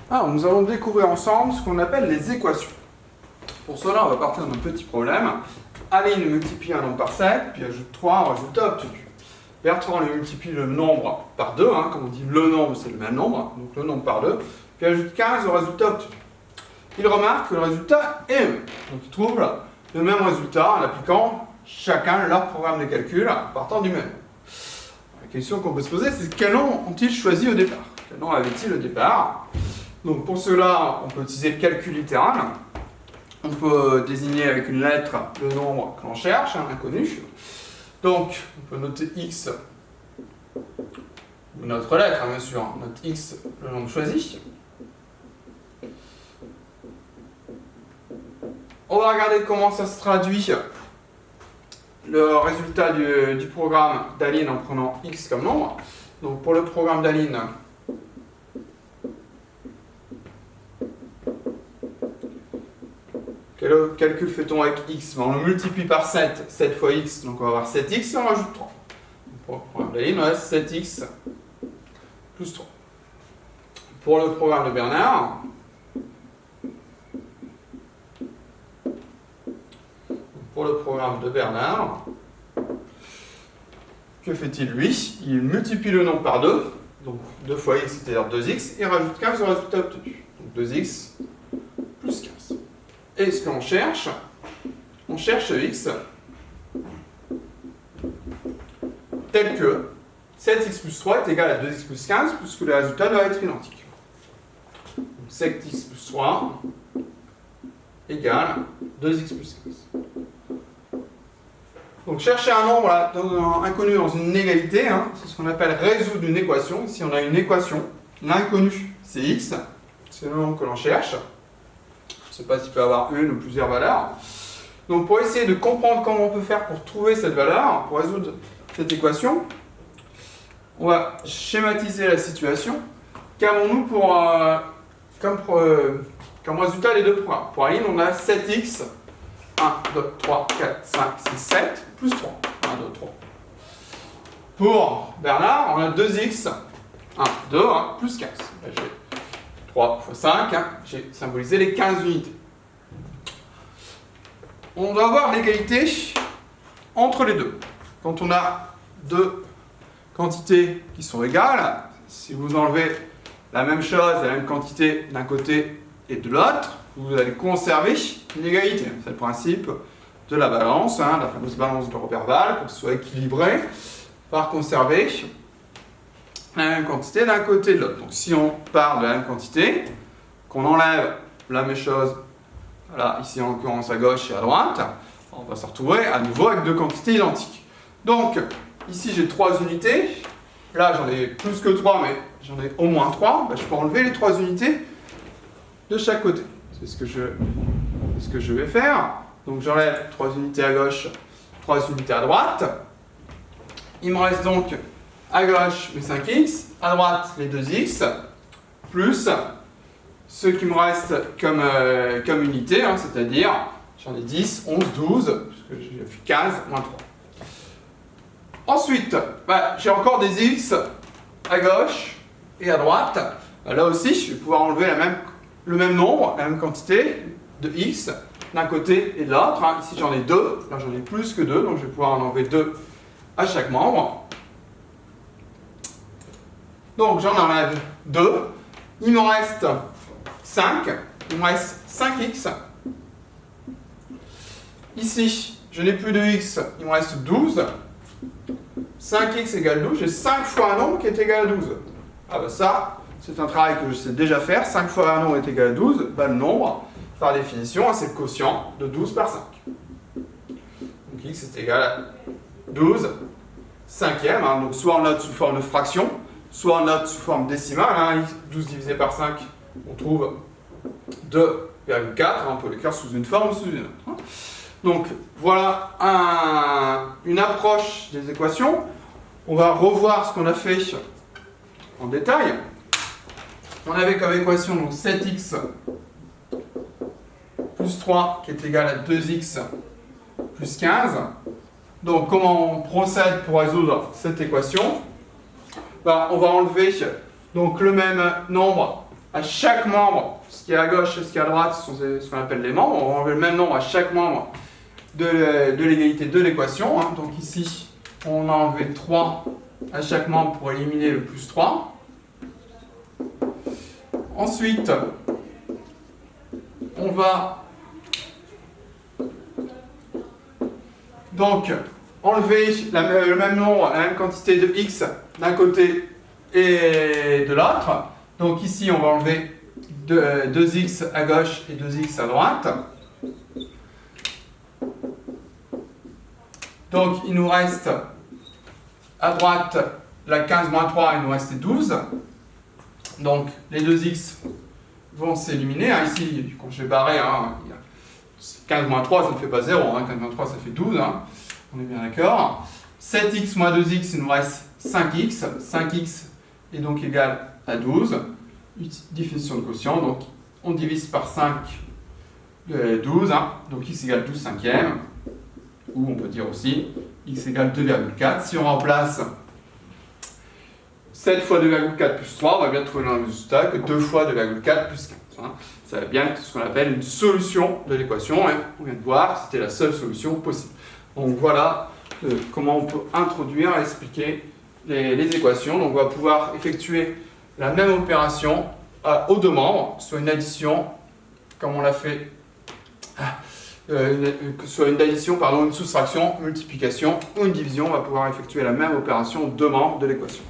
Alors, nous allons découvrir ensemble ce qu'on appelle les équations. Pour cela, on va partir d'un petit problème. Aline multiplie un nombre par 7, puis ajoute 3 en résultat obtenu. Bertrand lui multiplie le nombre par 2, comme on dit, le nombre c'est le même nombre, donc le nombre par 2, puis ajoute 15 au résultat obtenu. Il remarque que le résultat est le même. Donc ils trouvent le même résultat en appliquant chacun leur programme de calcul partant du même. La question qu'on peut se poser, c'est quel nom ont-ils choisi au départ? Quel nom avaient-ils au départ? Donc pour cela, on peut utiliser le calcul littéral. On peut désigner avec une lettre le nombre que l'on cherche, inconnu. Donc, on peut noter x, ou notre lettre, bien sûr, note x, le nombre choisi. On va regarder comment ça se traduit le résultat du programme d'Aline en prenant x comme nombre. Donc, pour le programme d'Aline, quel calcul fait-on avec x? On le multiplie par 7, 7 fois x, donc on va avoir 7x et on rajoute 3. Donc pour le programme d'Aline, on a 7x plus 3. Pour le programme de Bernard, que fait-il lui? Il multiplie le nombre par 2, donc 2 fois x, c'est-à-dire 2x, et rajoute 15 au résultat obtenu. Donc 2x plus 15. Et ce qu'on cherche, on cherche x tel que 7x plus 3 est égal à 2x plus 15, puisque le résultat doit être identique. Donc 7x plus 3 égale 2x plus 15. Donc chercher un nombre inconnu dans une égalité, c'est ce qu'on appelle résoudre une équation. Ici on a une équation, l'inconnu c'est x, c'est le nombre que l'on cherche. Je ne sais pas s'il peut avoir une ou plusieurs valeurs. Donc pour essayer de comprendre comment on peut faire pour trouver cette valeur, pour résoudre cette équation, on va schématiser la situation. Qu'avons-nous comme résultat les deux programmes? Pour Aline, on a 7x, 1, 2, 3, 4, 5, 6, 7, plus 3. 1, 2, 3. Pour Bernard, on a 2x, 1, 2, plus 15. Là, j'ai 3 fois 5, j'ai symbolisé les 15 unités. On doit avoir l'égalité entre les deux. Quand on a deux quantités qui sont égales, si vous enlevez la même chose, la même quantité d'un côté et de l'autre, vous allez conserver une égalité. C'est le principe de la balance, la fameuse balance de Roberval, pour que ce soit équilibré, par conserver la même quantité d'un côté et de l'autre. Donc si on part de la même quantité, qu'on enlève la même chose, voilà, ici en l'occurrence à gauche et à droite, on va se retrouver à nouveau avec deux quantités identiques. Donc ici j'ai 3 unités, là j'en ai plus que 3 mais j'en ai au moins 3, je peux enlever les 3 unités de chaque côté. C'est ce que je vais faire. Donc j'enlève 3 unités à gauche, 3 unités à droite. Il me reste donc à gauche mes 5x, à droite les 2x, plus ce qui me reste comme unité, c'est-à-dire j'en ai 10, 11, 12, puisque j'ai fait 15, moins 3. Ensuite, j'ai encore des x à gauche et à droite. Là aussi, je vais pouvoir enlever le même nombre, la même quantité de x d'un côté et de l'autre. Ici, j'en ai 2, là j'en ai plus que 2, donc je vais pouvoir en enlever 2 à chaque membre. Donc j'en enlève 2, il me reste 5, il me reste 5x. Ici, je n'ai plus de x, il me reste 12. 5x égale 12, j'ai 5 fois un nombre qui est égal à 12. Ça, c'est un travail que je sais déjà faire. 5 fois un nombre est égal à 12, le nombre, par définition, c'est le quotient de 12 par 5. Donc x est égal à 12 cinquième, donc soit on note sous forme de fraction, soit on note sous forme décimale. 12 divisé par 5, on trouve 2,4. On peut l'écrire sous une forme ou sous une autre. Donc voilà une approche des équations. On va revoir ce qu'on a fait en détail. On avait comme équation donc 7x plus 3 qui est égal à 2x plus 15. Donc comment on procède pour résoudre cette équation? On va enlever donc le même nombre à chaque membre, ce qui est à gauche et ce qui est à droite, ce sont ce qu'on appelle les membres. On va enlever le même nombre à chaque membre de l'égalité de l'équation. Hein. Donc ici, on a enlevé 3 à chaque membre pour éliminer le plus 3. Ensuite, on va donc enlever le même nombre, la même quantité de x d'un côté et de l'autre. Donc ici, on va enlever 2x à gauche et 2x à droite. Donc il nous reste à droite la 15 moins 3, il nous reste 12. Donc les 2x vont s'éliminer. Hein. Ici, quand je vais barrer, hein, 15 moins 3, ça ne fait pas 0. Hein. 15 moins 3, ça fait 12. Hein. On est bien d'accord. 7x moins 2x, il nous reste 5x. 5x est donc égal à 12. Définition de quotient. Donc on divise par 5 12. Hein. Donc x égale 12 cinquièmes. Ou on peut dire aussi x égale 2,4. Si on remplace 7 fois 2,4 plus 3, on va bien trouver le même résultat que 2 fois 2,4 plus 15. Hein. Ça va bien être ce qu'on appelle une solution de l'équation. Hein. On vient de voir, c'était la seule solution possible. Donc voilà comment on peut introduire et expliquer les équations. Donc on va pouvoir effectuer la même opération aux deux membres, soit une addition, comme on l'a fait, que ce soit une addition, pardon, une soustraction, multiplication ou une division. On va pouvoir effectuer la même opération aux deux membres de l'équation.